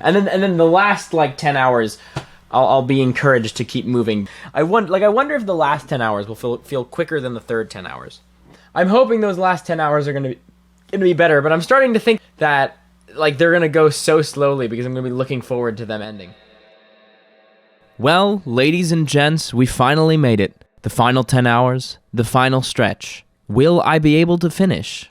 And then the last, 10 hours, I'll be encouraged to keep moving. I wonder if the last 10 hours will feel quicker than the third 10 hours. I'm hoping those last 10 hours are going to be better, but I'm starting to think that, they're going to go so slowly because I'm going to be looking forward to them ending. Well, ladies and gents, we finally made it. The final 10 hours, the final stretch. Will I be able to finish?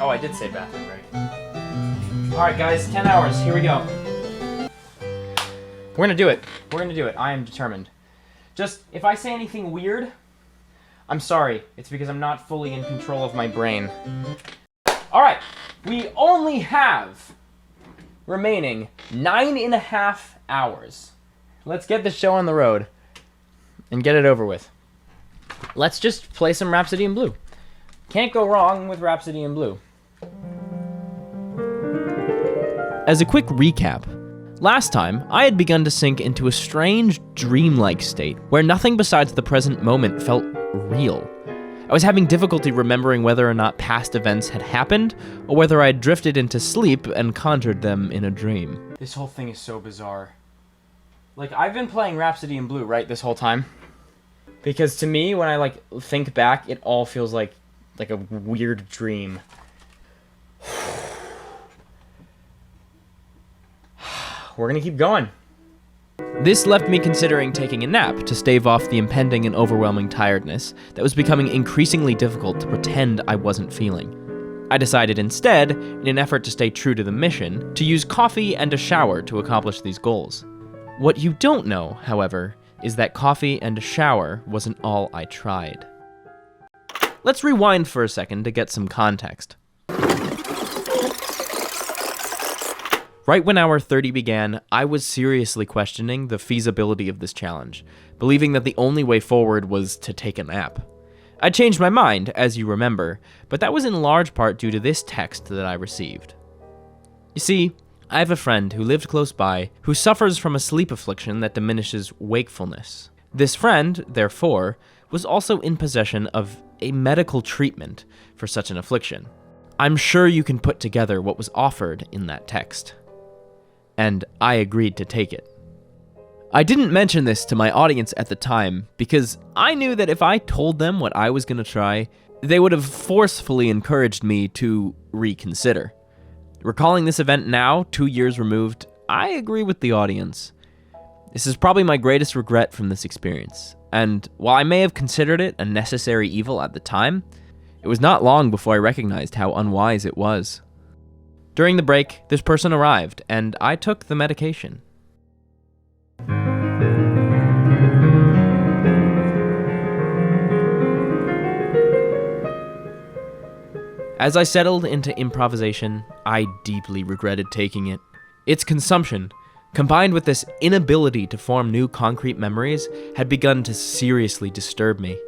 Oh, I did say bathroom break. Alright guys, 10 hours, here we go. We're gonna do it. I am determined. Just, if I say anything weird, I'm sorry. It's because I'm not fully in control of my brain. Alright, we only have remaining 9.5 hours. Let's get the show on the road and get it over with. Let's just play some Rhapsody in Blue. Can't go wrong with Rhapsody in Blue. As a quick recap, last time I had begun to sink into a strange dreamlike state where nothing besides the present moment felt real. I was having difficulty remembering whether or not past events had happened or whether I had drifted into sleep and conjured them in a dream. This whole thing is so bizarre. I've been playing Rhapsody in Blue, right, this whole time? Because to me, when I, think back, it all feels like a weird dream. We're gonna keep going. This left me considering taking a nap to stave off the impending and overwhelming tiredness that was becoming increasingly difficult to pretend I wasn't feeling. I decided instead, in an effort to stay true to the mission, to use coffee and a shower to accomplish these goals. What you don't know, however, is that coffee and a shower wasn't all I tried. Let's rewind for a second to get some context. Right when hour 30 began, I was seriously questioning the feasibility of this challenge, believing that the only way forward was to take a nap. I changed my mind, as you remember, but that was in large part due to this text that I received. You see, I have a friend who lived close by who suffers from a sleep affliction that diminishes wakefulness. This friend, therefore, was also in possession of a medical treatment for such an affliction. I'm sure you can put together what was offered in that text. And I agreed to take it. I didn't mention this to my audience at the time because I knew that if I told them what I was going to try, they would have forcefully encouraged me to reconsider. Recalling this event now, 2 years removed, I agree with the audience. This is probably my greatest regret from this experience, and while I may have considered it a necessary evil at the time, it was not long before I recognized how unwise it was. During the break, this person arrived, and I took the medication. As I settled into improvisation, I deeply regretted taking it. Its consumption, combined with this inability to form new concrete memories, had begun to seriously disturb me.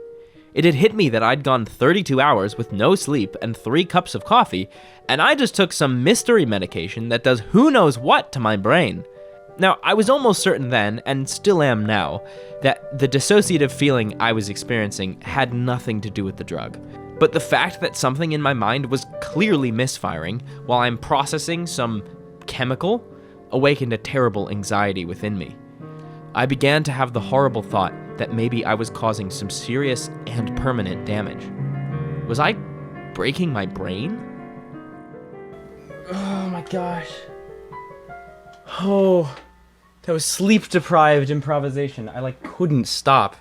It had hit me that I'd gone 32 hours with no sleep and 3 cups of coffee, and I just took some mystery medication that does who knows what to my brain. Now, I was almost certain then, and still am now, that the dissociative feeling I was experiencing had nothing to do with the drug. But the fact that something in my mind was clearly misfiring while I'm processing some chemical awakened a terrible anxiety within me. I began to have the horrible thought that maybe I was causing some serious and permanent damage. Was I breaking my brain? Oh my gosh. Oh, that was sleep-deprived improvisation. I couldn't stop.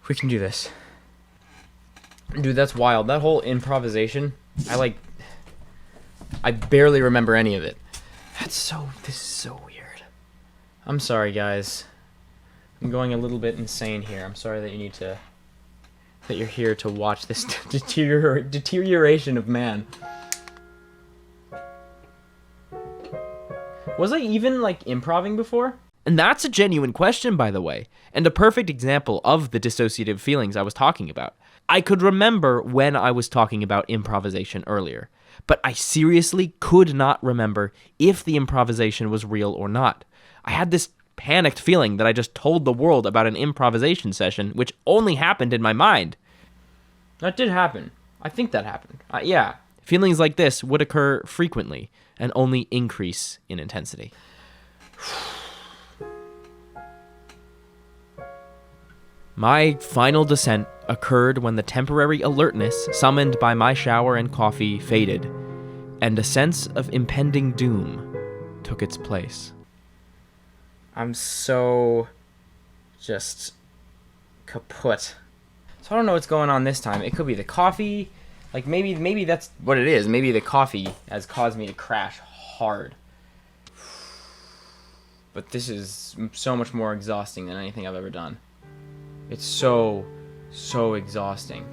We can do this. Dude, that's wild. That whole improvisation, I barely remember any of it. This is so weird. I'm sorry, guys. I'm going a little bit insane here. I'm sorry that you're here to watch this deterioration of man. Was I even, improving before? And that's a genuine question, by the way, and a perfect example of the dissociative feelings I was talking about. I could remember when I was talking about improvisation earlier, but I seriously could not remember if the improvisation was real or not. I had this panicked feeling that I just told the world about an improvisation session, which only happened in my mind. That did happen. I think that happened. Yeah. Feelings like this would occur frequently and only increase in intensity. My final descent occurred when the temporary alertness summoned by my shower and coffee faded, and a sense of impending doom took its place. I'm so just kaput. So I don't know what's going on this time. It could be the coffee. Like maybe that's what it is. Maybe the coffee has caused me to crash hard. But this is so much more exhausting than anything I've ever done. It's so exhausting.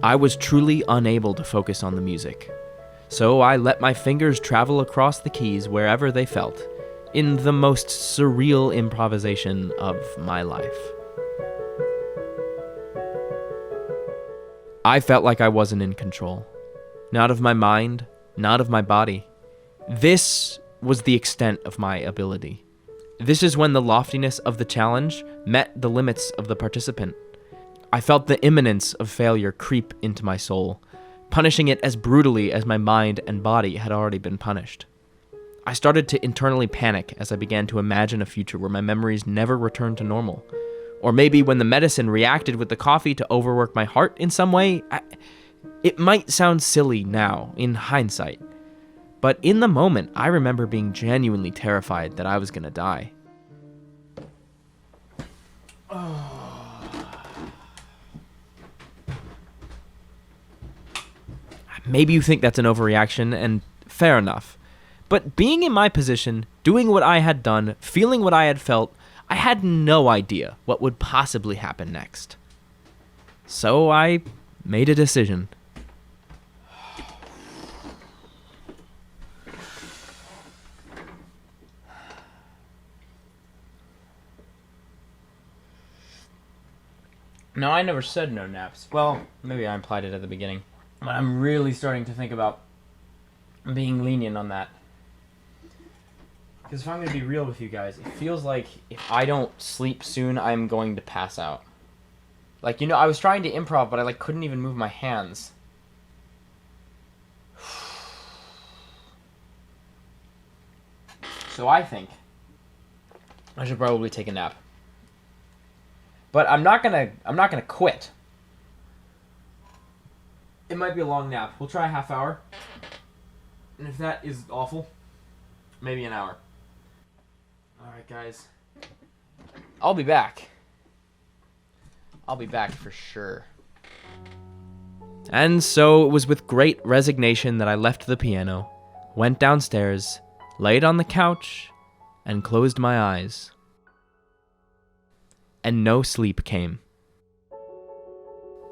I was truly unable to focus on the music, so I let my fingers travel across the keys wherever they felt, in the most surreal improvisation of my life. I felt like I wasn't in control. Not of my mind, not of my body. This was the extent of my ability. This is when the loftiness of the challenge met the limits of the participant. I felt the imminence of failure creep into my soul, punishing it as brutally as my mind and body had already been punished. I started to internally panic as I began to imagine a future where my memories never returned to normal. Or maybe when the medicine reacted with the coffee to overwork my heart in some way. It might sound silly now, in hindsight. But in the moment, I remember being genuinely terrified that I was going to die. Maybe you think that's an overreaction, and fair enough. But being in my position, doing what I had done, feeling what I had felt, I had no idea what would possibly happen next. So I made a decision. No, I never said no naps. Well, maybe I implied it at the beginning. But I'm really starting to think about being lenient on that. Because if I'm going to be real with you guys, it feels like if I don't sleep soon, I'm going to pass out. Like, you know, I was trying to improv, but I couldn't even move my hands. So I think I should probably take a nap. But I'm not gonna quit. It might be a long nap. We'll try a half hour. And if that is awful, maybe an hour. Alright, guys. I'll be back. I'll be back for sure. And so it was with great resignation that I left the piano, went downstairs, laid on the couch, and closed my eyes. And no sleep came.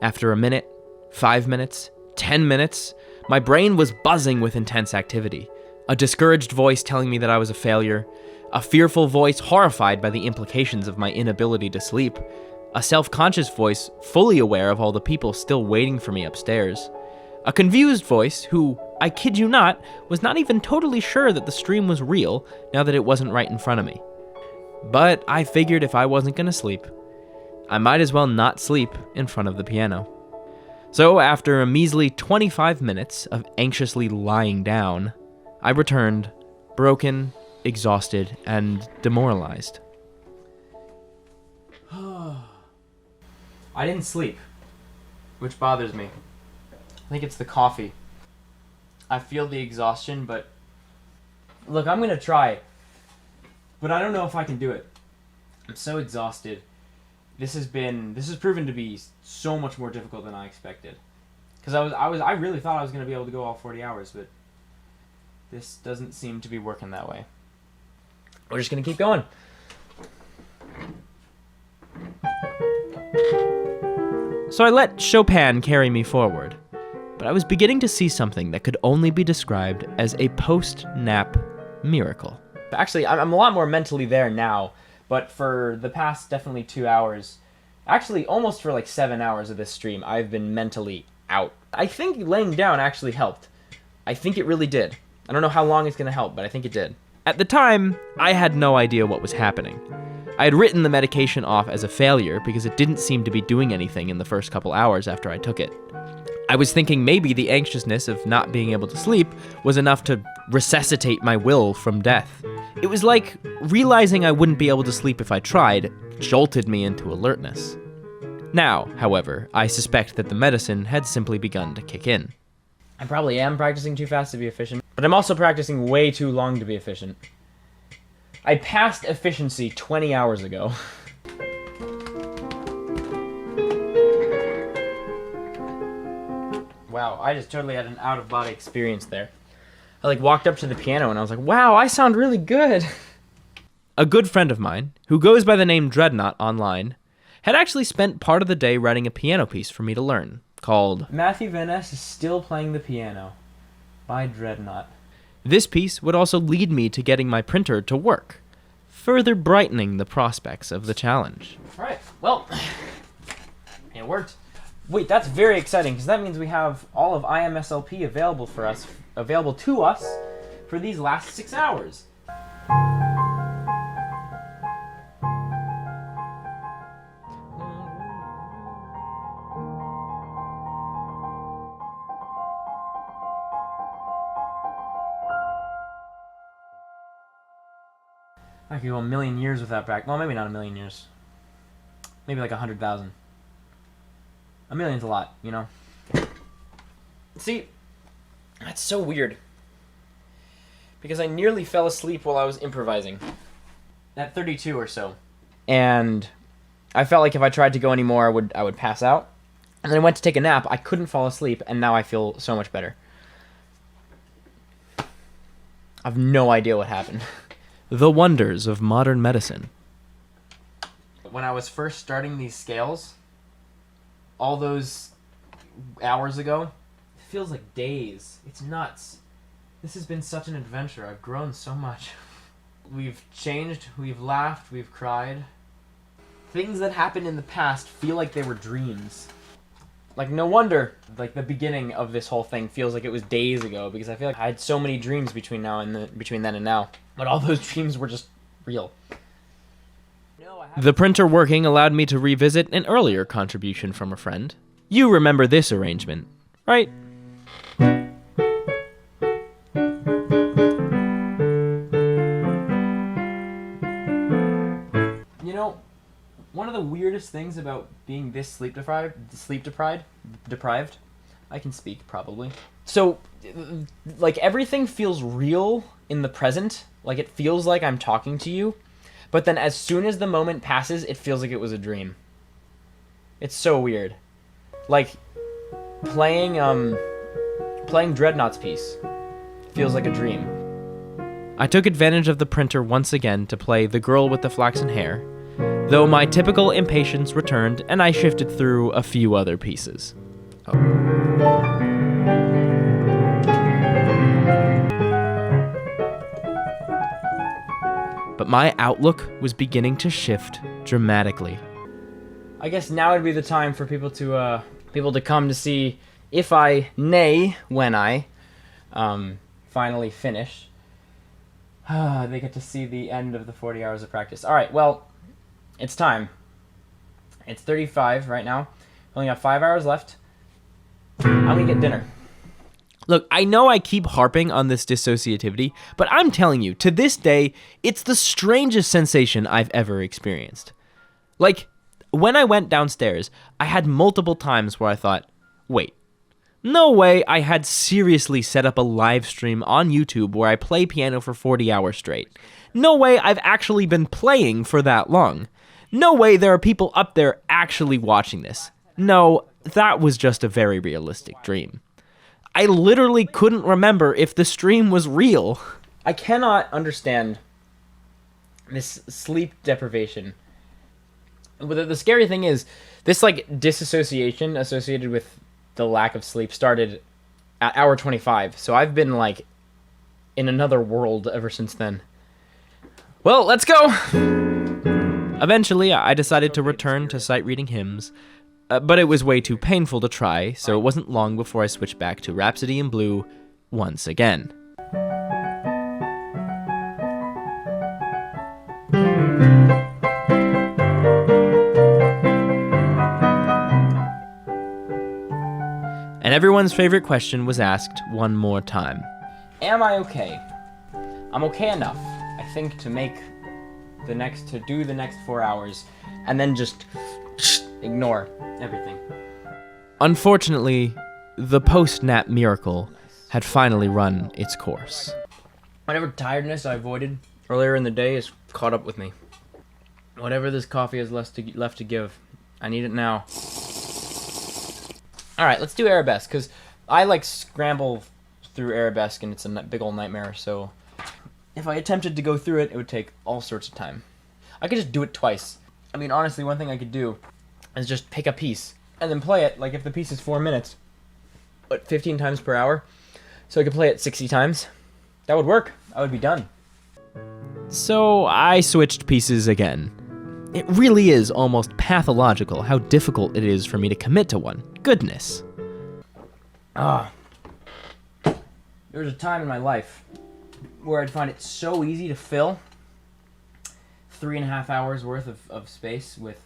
After a minute, 5 minutes, 10 minutes, my brain was buzzing with intense activity. A discouraged voice telling me that I was a failure, a fearful voice horrified by the implications of my inability to sleep, a self-conscious voice fully aware of all the people still waiting for me upstairs, a confused voice who, I kid you not, was not even totally sure that the stream was real now that it wasn't right in front of me. But I figured if I wasn't going to sleep, I might as well not sleep in front of the piano. So after a measly 25 minutes of anxiously lying down, I returned, broken, exhausted, and demoralized. I didn't sleep, which bothers me. I think it's the coffee. I feel the exhaustion, but look, I'm gonna try. But I don't know if I can do it. I'm so exhausted. This has proven to be so much more difficult than I expected. Because I really thought I was gonna be able to go all 40 hours, but this doesn't seem to be working that way. We're just gonna keep going. So I let Chopin carry me forward, but I was beginning to see something that could only be described as a post-nap miracle. Actually, I'm a lot more mentally there now, but But for the past definitely 2 hours, actually almost for like 7 hours of this stream, I've been mentally out. I think laying down actually helped. I think it really did. I don't know how long it's going to help, but I think it did. At the time, I had no idea what was happening. I had written the medication off as a failure because it didn't seem to be doing anything in the first couple hours after I took it. I was thinking maybe the anxiousness of not being able to sleep was enough to resuscitate my will from death. It was like realizing I wouldn't be able to sleep if I tried jolted me into alertness. Now, however, I suspect that the medicine had simply begun to kick in. I probably am practicing too fast to be efficient, but I'm also practicing way too long to be efficient. I passed efficiency 20 hours ago. Wow, I just totally had an out-of-body experience there. I walked up to the piano and I was like, wow, I sound really good. A good friend of mine, who goes by the name Dreadnought online, had actually spent part of the day writing a piano piece for me to learn, called Matthew Van Ness is Still Playing the Piano by Dreadnought. This piece would also lead me to getting my printer to work, further brightening the prospects of the challenge. Alright, well, it worked. Wait, that's very exciting, because that means we have all of IMSLP available to us for these last 6 hours. I could go a million years without practice. Well, maybe not a million years. Maybe like 100,000. A million's a lot, you know? See, that's so weird. Because I nearly fell asleep while I was improvising. At 32 or so. And I felt like if I tried to go anymore, I would pass out. And then I went to take a nap, I couldn't fall asleep, and now I feel so much better. I have no idea what happened. The wonders of modern medicine. When I was first starting these scales, all those hours ago, it feels like days. It's nuts. This has been such an adventure. I've grown so much. We've changed, we've laughed, we've cried. Things that happened in the past feel like they were dreams. Like, no wonder, like, the beginning of this whole thing feels like it was days ago, because I feel like I had so many dreams between then and now. But all those dreams were just real. The printer working allowed me to revisit an earlier contribution from a friend. You remember this arrangement, right? You know, one of the weirdest things about being this sleep deprived, I can speak probably. So, like, everything feels real in the present. Like, it feels like I'm talking to you. But then as soon as the moment passes, it feels like it was a dream. It's so weird. Like, playing Dreadnought's piece feels like a dream. I took advantage of the printer once again to play The Girl with the Flaxen Hair, though my typical impatience returned and I shifted through a few other pieces. But my outlook was beginning to shift dramatically. I guess now would be the time for people to come to see if I, nay, when I, finally finish. They get to see the end of the 40 hours of practice. Alright, well, it's time. It's 35 right now. Only got 5 hours left. I'm gonna get dinner. Look, I know I keep harping on this dissociativity, but I'm telling you, to this day, it's the strangest sensation I've ever experienced. Like, when I went downstairs, I had multiple times where I thought, wait, no way I had seriously set up a live stream on YouTube where I play piano for 40 hours straight. No way I've actually been playing for that long. No way there are people up there actually watching this. No, that was just a very realistic dream. I literally couldn't remember if the stream was real. I cannot understand this sleep deprivation. But the scary thing is, this like disassociation associated with the lack of sleep started at hour 25. So I've been like in another world ever since then. Well, let's go! Eventually, I decided to return to sight reading hymns, but it was way too painful to try, so it wasn't long before I switched back to Rhapsody in Blue once again. And everyone's favorite question was asked one more time. Am I okay? I'm okay enough, I think, to do the next 4 hours, and then just ignore everything. Unfortunately, the post-nap miracle had finally run its course. Whatever tiredness I avoided earlier in the day is caught up with me. Whatever this coffee has left to give, I need it now. Alright, let's do Arabesque, because I scramble through Arabesque and it's a big old nightmare, so if I attempted to go through it, it would take all sorts of time. I could just do it twice. I mean, honestly, one thing I could do is just pick a piece and then play it, if the piece is 4 minutes, 15 times per hour, so I could play it 60 times. That would work. I would be done. So I switched pieces again. It really is almost pathological how difficult it is for me to commit to one. Goodness. There was a time in my life where I'd find it so easy to fill 3.5 hours worth of space with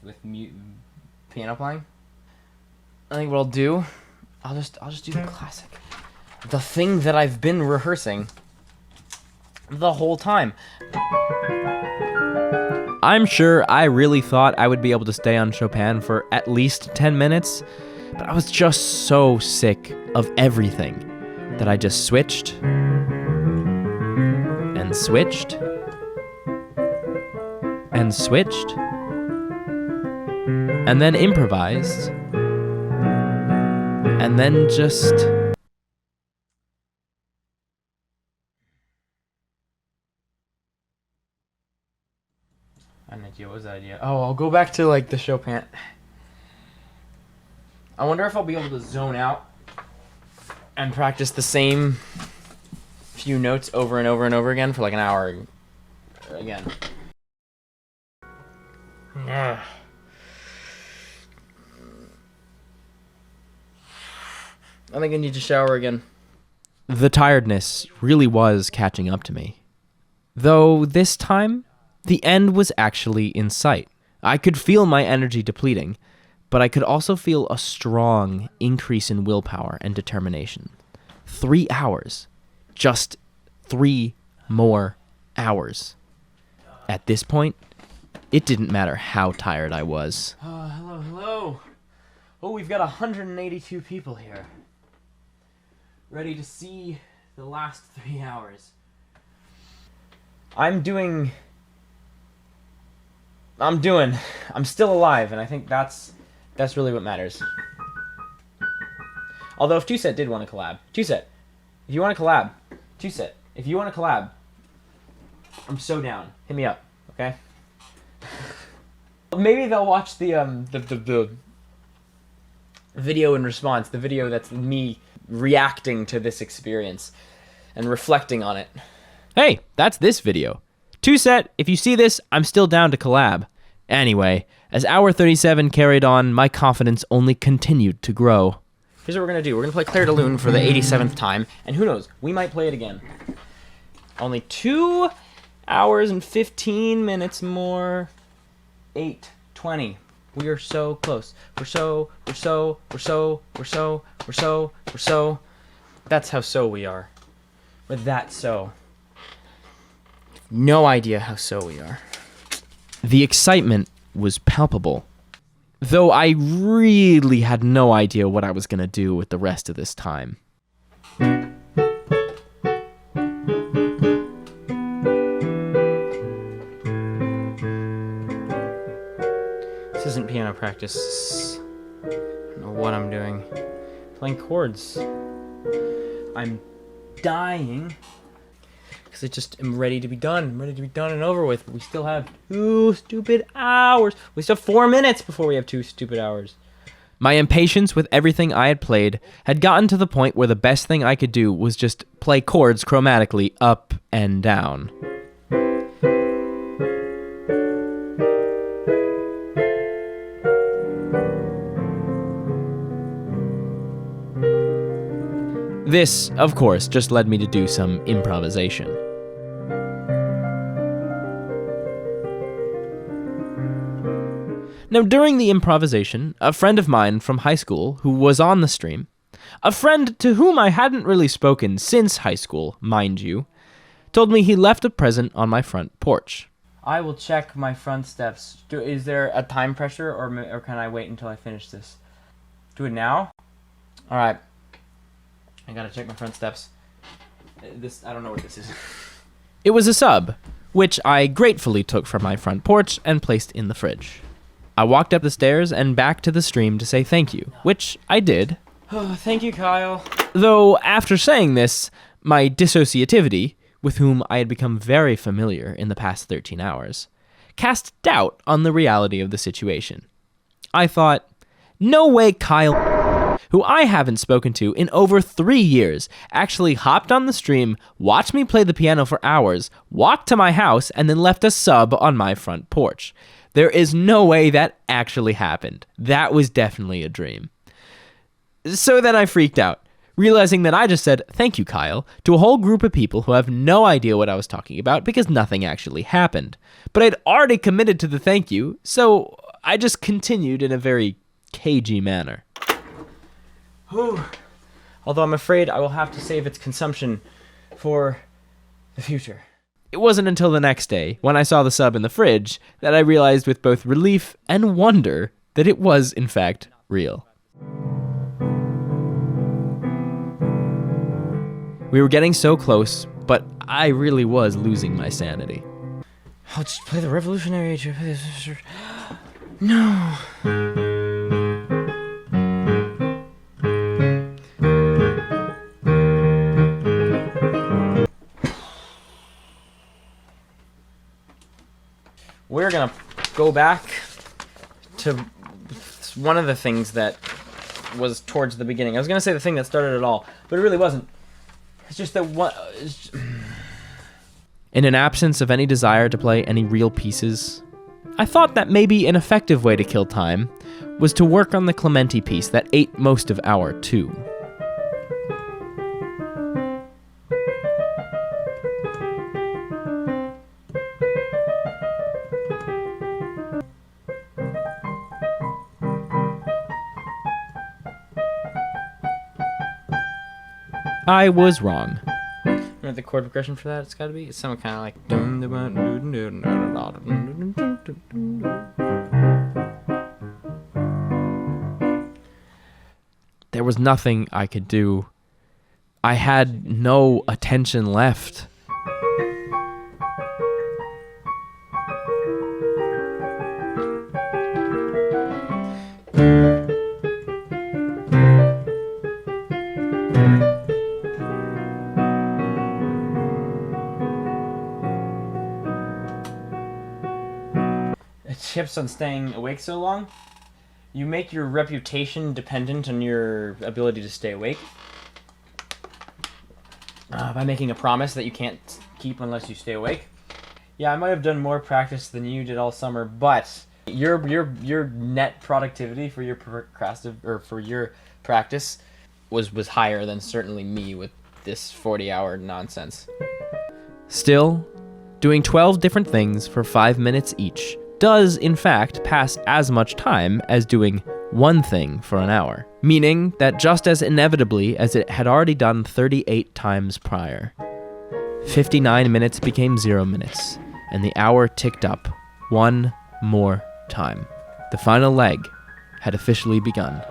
piano playing. I think what I'll do, I'll just do the classic. The thing that I've been rehearsing the whole time. I'm sure I really thought I would be able to stay on Chopin for at least 10 minutes, but I was just so sick of everything that I just switched and switched and switched and then improvised and then just... An idea. What was that idea? Oh, I'll go back to the Chopin. I wonder if I'll be able to zone out and practice the same few notes over and over and over again for an hour again. I think I need to shower again. The tiredness really was catching up to me. Though this time, the end was actually in sight. I could feel my energy depleting, but I could also feel a strong increase in willpower and determination. 3 hours. Just 3 more hours. At this point, it didn't matter how tired I was. Hello. Oh, we've got 182 people here. Ready to see the last 3 hours. I'm still alive, and I think that's really what matters. Although if Two-Set did want to collab, Two-Set, if you want to collab, Two-Set, if you want to collab, I'm so down. Hit me up, okay? Maybe they'll watch the video in response, the video that's me reacting to this experience and reflecting on it. Hey, that's this video. Two-Set, if you see this, I'm still down to collab. Anyway, as hour 37 carried on, my confidence only continued to grow. Here's what we're going to do. We're going to play Clair de Lune for the 87th time, and who knows, we might play it again. Only 2 hours and 15 minutes more. 8:20. We are so close. We're so. That's how so we are. With that so. No idea how so we are. The excitement was palpable, though I really had no idea what I was going to do with the rest of this time. This isn't piano practice. I don't know what I'm doing. Playing chords. I'm dying. Because I just am ready to be done. I'm ready to be done and over with. But we still have 2 stupid hours. We still have 4 minutes before we have 2 stupid hours. My impatience with everything I had played had gotten to the point where the best thing I could do was just play chords chromatically up and down. This, of course, just led me to do some improvisation. Now, during the improvisation, a friend of mine from high school who was on the stream, a friend to whom I hadn't really spoken since high school, mind you, told me he left a present on my front porch. I will check my front steps. Is there a time pressure, or can I wait until I finish this? Do it now? Alright. I gotta check my front steps. I don't know what this is. It was a sub, which I gratefully took from my front porch and placed in the fridge. I walked up the stairs and back to the stream to say thank you, which I did. Oh, thank you, Kyle. Though, after saying this, my dissociativity, with whom I had become very familiar in the past 13 hours, cast doubt on the reality of the situation. I thought, no way Kyle, who I haven't spoken to in over 3 years, actually hopped on the stream, watched me play the piano for hours, walked to my house, and then left a sub on my front porch. There is no way that actually happened. That was definitely a dream. So then I freaked out, realizing that I just said, thank you, Kyle, to a whole group of people who have no idea what I was talking about because nothing actually happened. But I'd already committed to the thank you, so I just continued in a very cagey manner. Whew. Although I'm afraid I will have to save its consumption for the future. It wasn't until the next day, when I saw the sub in the fridge, that I realized with both relief and wonder that it was, in fact, real. We were getting so close, but I really was losing my sanity. I'll just play the Revolutionary Age. No. We're gonna go back to one of the things that was towards the beginning. I was gonna say the thing that started it all, but it really wasn't. It's just that one. In an absence of any desire to play any real pieces, I thought that maybe an effective way to kill time was to work on the Clementi piece that ate most of hour 2. I was wrong. You know what the chord progression for that it's gotta be? It's something kind of like. There was nothing I could do. I had no attention left. Chips on staying awake so long, you make your reputation dependent on your ability to stay awake by making a promise that you can't keep unless you stay awake. Yeah, I might have done more practice than you did all summer, but your net productivity for your for your practice was higher than certainly me with this 40-hour nonsense. Still, doing 12 different things for 5 minutes each does, in fact, pass as much time as doing one thing for an hour, meaning that just as inevitably as it had already done 38 times prior, 59 minutes became 0 minutes, and the hour ticked up one more time. The final leg had officially begun.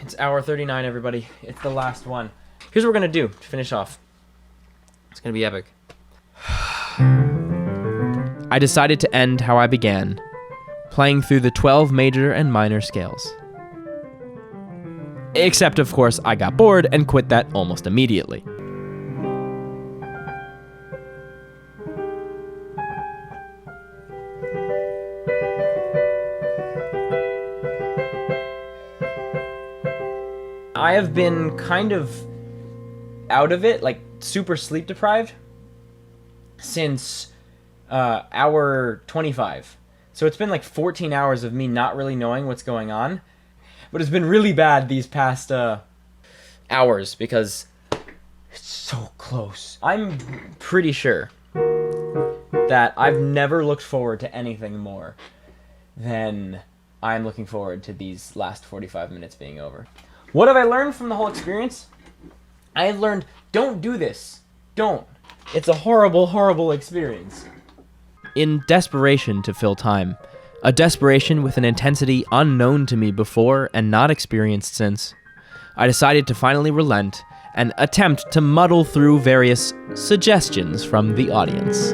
It's hour 39, everybody. It's the last one. Here's what we're going to do to finish off. It's going to be epic. I decided to end how I began, playing through the 12 major and minor scales. Except, of course, I got bored and quit that almost immediately. I have been kind of out of it, like super sleep deprived, since hour 25. So it's been like 14 hours of me not really knowing what's going on. But it's been really bad these past hours because it's so close. I'm pretty sure that I've never looked forward to anything more than I'm looking forward to these last 45 minutes being over. What have I learned from the whole experience? I have learned, don't do this. Don't. It's a horrible, horrible experience. In desperation to fill time, a desperation with an intensity unknown to me before and not experienced since, I decided to finally relent and attempt to muddle through various suggestions from the audience.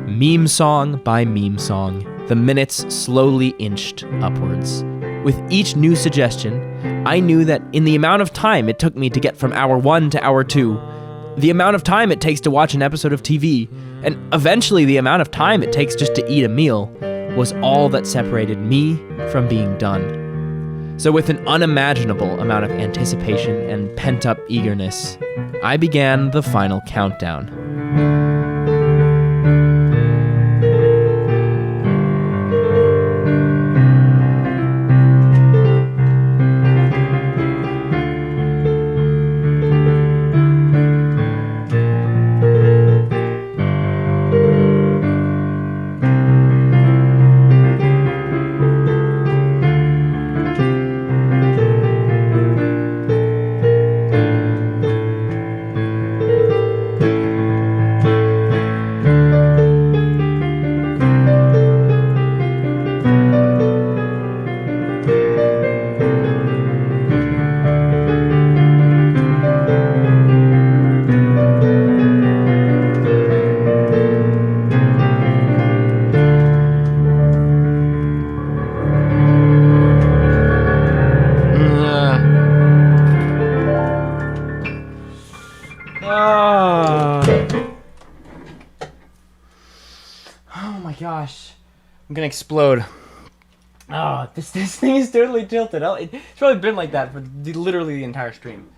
Meme song by meme song, the minutes slowly inched upwards. With each new suggestion, I knew that in the amount of time it took me to get from hour 1 to hour 2, the amount of time it takes to watch an episode of TV, and eventually the amount of time it takes just to eat a meal, was all that separated me from being done. So with an unimaginable amount of anticipation and pent-up eagerness, I began the final countdown. Gosh, I'm gonna explode. Oh, this thing is totally tilted. It's probably been like that for literally the entire stream.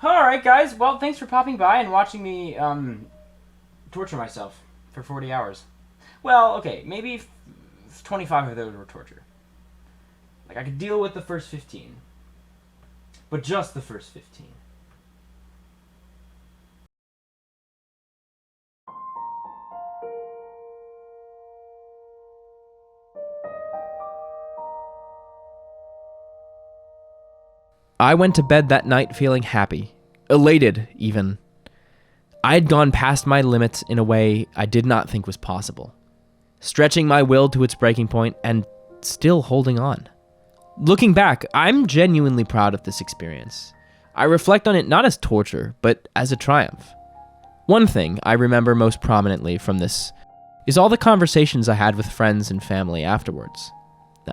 Alright guys, well thanks for popping by and watching me torture myself for 40 hours. Well, okay, maybe 25 of those were torture. Like I could deal with the first 15. But just the first 15. I went to bed that night feeling happy, elated even. I had gone past my limits in a way I did not think was possible, stretching my will to its breaking point and still holding on. Looking back, I'm genuinely proud of this experience. I reflect on it not as torture, but as a triumph. One thing I remember most prominently from this is all the conversations I had with friends and family afterwards.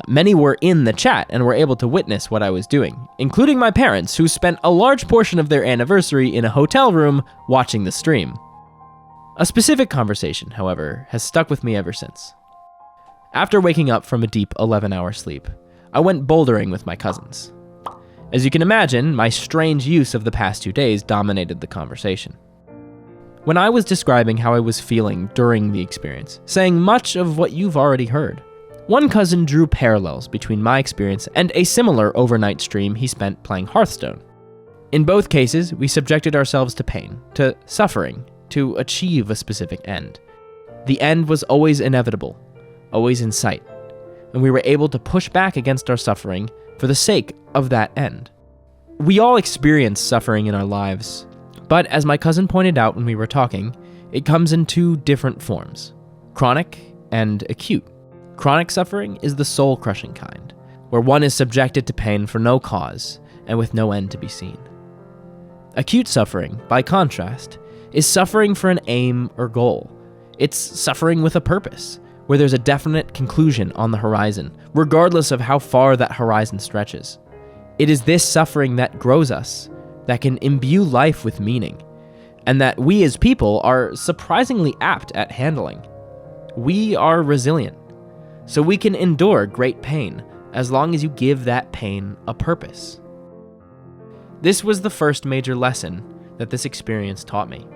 Many were in the chat and were able to witness what I was doing, including my parents, who spent a large portion of their anniversary in a hotel room watching the stream. A specific conversation, however, has stuck with me ever since. After waking up from a deep 11-hour sleep, I went bouldering with my cousins. As you can imagine, my strange use of the past 2 days dominated the conversation. When I was describing how I was feeling during the experience, saying much of what you've already heard, one cousin drew parallels between my experience and a similar overnight stream he spent playing Hearthstone. In both cases, we subjected ourselves to pain, to suffering, to achieve a specific end. The end was always inevitable, always in sight, and we were able to push back against our suffering for the sake of that end. We all experience suffering in our lives, but as my cousin pointed out when we were talking, it comes in 2 different forms, chronic and acute. Chronic suffering is the soul-crushing kind, where one is subjected to pain for no cause and with no end to be seen. Acute suffering, by contrast, is suffering for an aim or goal. It's suffering with a purpose, where there's a definite conclusion on the horizon, regardless of how far that horizon stretches. It is this suffering that grows us, that can imbue life with meaning, and that we as people are surprisingly apt at handling. We are resilient, so we can endure great pain as long as you give that pain a purpose. This was the first major lesson that this experience taught me.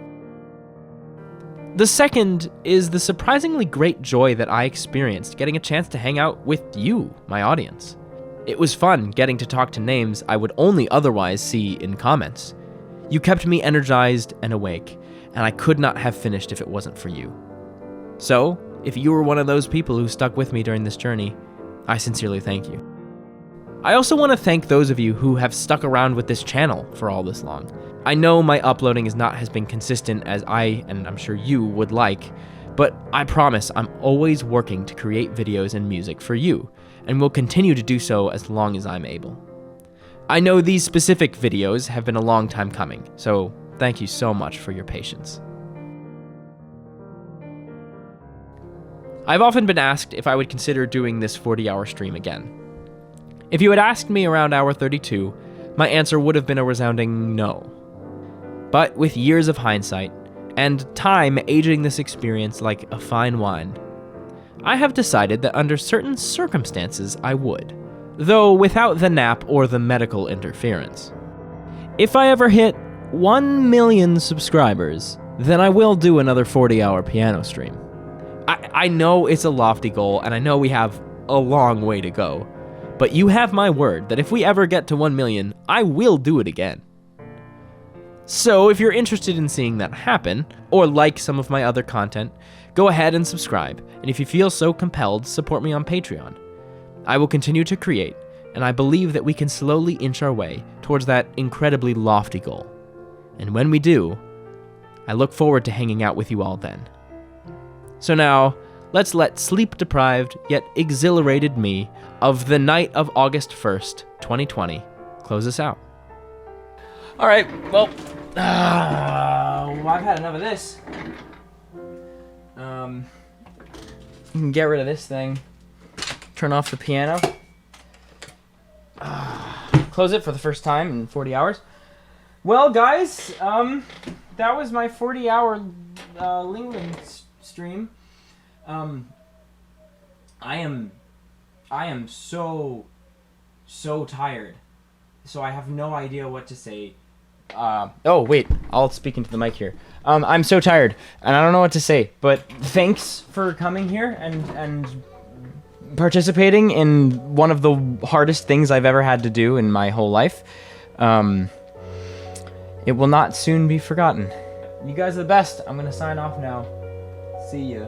The second is the surprisingly great joy that I experienced getting a chance to hang out with you, my audience. It was fun getting to talk to names I would only otherwise see in comments. You kept me energized and awake, and I could not have finished if it wasn't for you. So, if you were one of those people who stuck with me during this journey, I sincerely thank you. I also want to thank those of you who have stuck around with this channel for all this long. I know my uploading has been consistent as I, and I'm sure you, would like, but I promise I'm always working to create videos and music for you, and will continue to do so as long as I'm able. I know these specific videos have been a long time coming, so thank you so much for your patience. I've often been asked if I would consider doing this 40-hour stream again. If you had asked me around hour 32, my answer would have been a resounding no. But with years of hindsight, and time aging this experience like a fine wine, I have decided that under certain circumstances I would, though without the nap or the medical interference. If I ever hit 1 million subscribers, then I will do another 40-hour piano stream. I know it's a lofty goal, and I know we have a long way to go, but you have my word that if we ever get to 1 million, I will do it again. So if you're interested in seeing that happen, or like some of my other content, go ahead and subscribe, and if you feel so compelled, support me on Patreon. I will continue to create, and I believe that we can slowly inch our way towards that incredibly lofty goal. And when we do, I look forward to hanging out with you all then. So now, let's let sleep-deprived yet exhilarated me of the night of August 1st, 2020, close us out. All right, well, I've had enough of this. You can get rid of this thing. Turn off the piano. Close it for the first time in 40 hours. Well, guys, that was my 40-hour Lingling stream. I am so tired, so I have no idea what to say. Oh wait, I'll speak into the mic here. I'm so tired, and I don't know what to say, but thanks for coming here and participating in one of the hardest things I've ever had to do in my whole life. It will not soon be forgotten. You guys are the best. I'm gonna sign off now. See ya.